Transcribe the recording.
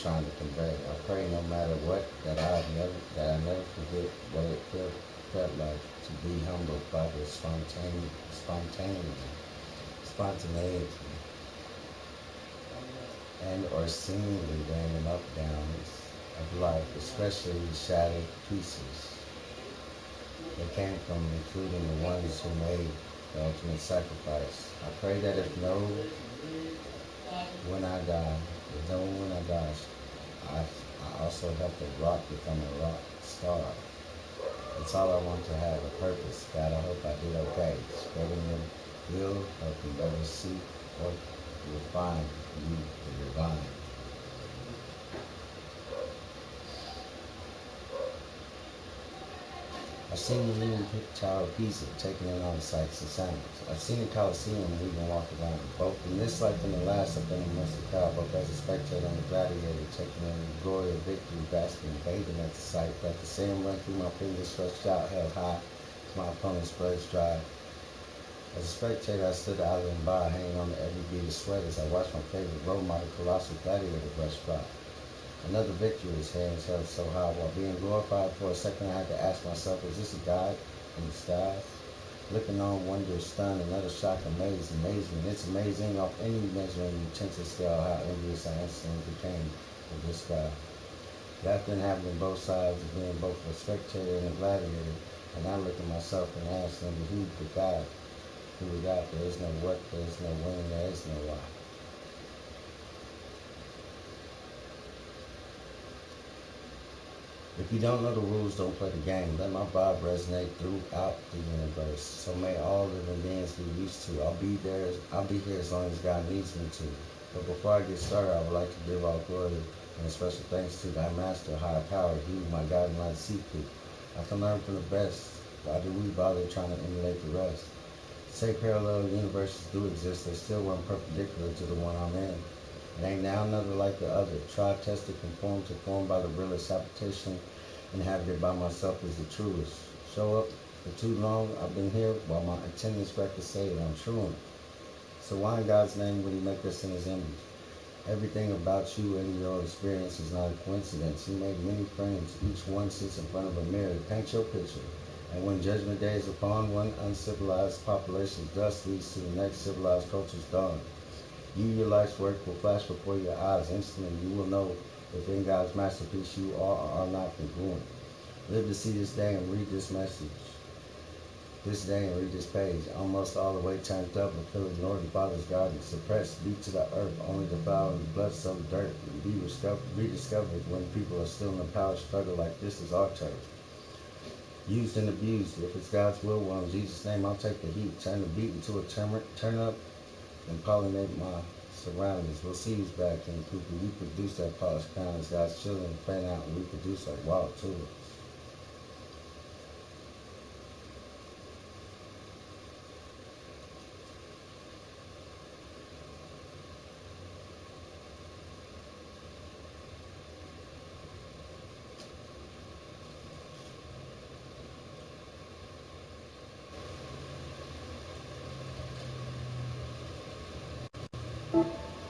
trying to convey. I pray no matter what that I never forget what it felt like to be humbled by the spontaneity, and or seemingly random up downs of life, especially the shattered pieces that came from, including the ones who made the ultimate sacrifice. I pray that if no when I die, if no when I die, I also help a rock become a rock star. That's all I want to have, a purpose. God, I hope I did okay. Spreading your will, helping others see or refine you, the divine. I've seen the Leaning Tower of Pisa, taking in all the sights and sounds. I've seen the Colosseum and even walk around. Both in this life and the last, I've been amongst the crowd, both as a spectator and a gladiator, taking in the glory of victory, basking, bathing at the sight. Let the sand run through my fingers, stretched out, held high, my opponent's blades dry. As a spectator, I stood idling by, hanging on to every bead of sweat as I watched my favorite role model, colossal gladiator, brush by. Another victory, his hands held so high. While being glorified for a second, I had to ask myself, is this a God in disguise? Looking on, wonder, stunned, another shock, amazed, amazement. It's amazing off any measuring utensil scale how envious I instantly became of this guy. After inhabiting both sides of being both a spectator and a gladiator, and I look at myself and ask them, who the God? Who we got? There is no what, there is no when, there is no why. If you don't know the rules, don't play the game. Let my vibe resonate throughout the universe. So may all living beings be used to. I'll be here as long as God needs me to. But before I get started, I would like to give all glory and a special thanks to thy master, higher power, he my God and I seek thee. I can learn from the best. Why do we bother trying to emulate the rest? Say parallel universes do exist, they still run perpendicular to the one I'm in. It ain't now another like the other. Try, tested, conformed to form by the realest habitation, inhabited by myself is the truest. Show up for too long, I've been here while my attendance records say that I'm truant. So why in God's name would he make us in his image? Everything about you and your experience is not a coincidence. He made many friends. Each one sits in front of a mirror. Paint your picture. And when judgment day is upon one uncivilized population's dust leads to the next civilized culture's dawn, you, your life's work will flash before your eyes. Instantly, you will know if in God's masterpiece you are or are not congruent. Live to see this day and read this message. This day and read this page. Almost all the way turned up and feel ignored in Father's garden. Suppressed, beat to the earth, only to flower in blood-soaked dirt. And be rediscovered when people are still in the power struggle like this is our turf. Used and abused. If it's God's will, well, in Jesus' name, I'll take the heat. Turn the beat into a turn up and pollinate my surroundings. We'll see who's back in the Cooper. We produce that polished crown as God's children fan out and reproduce like wild too.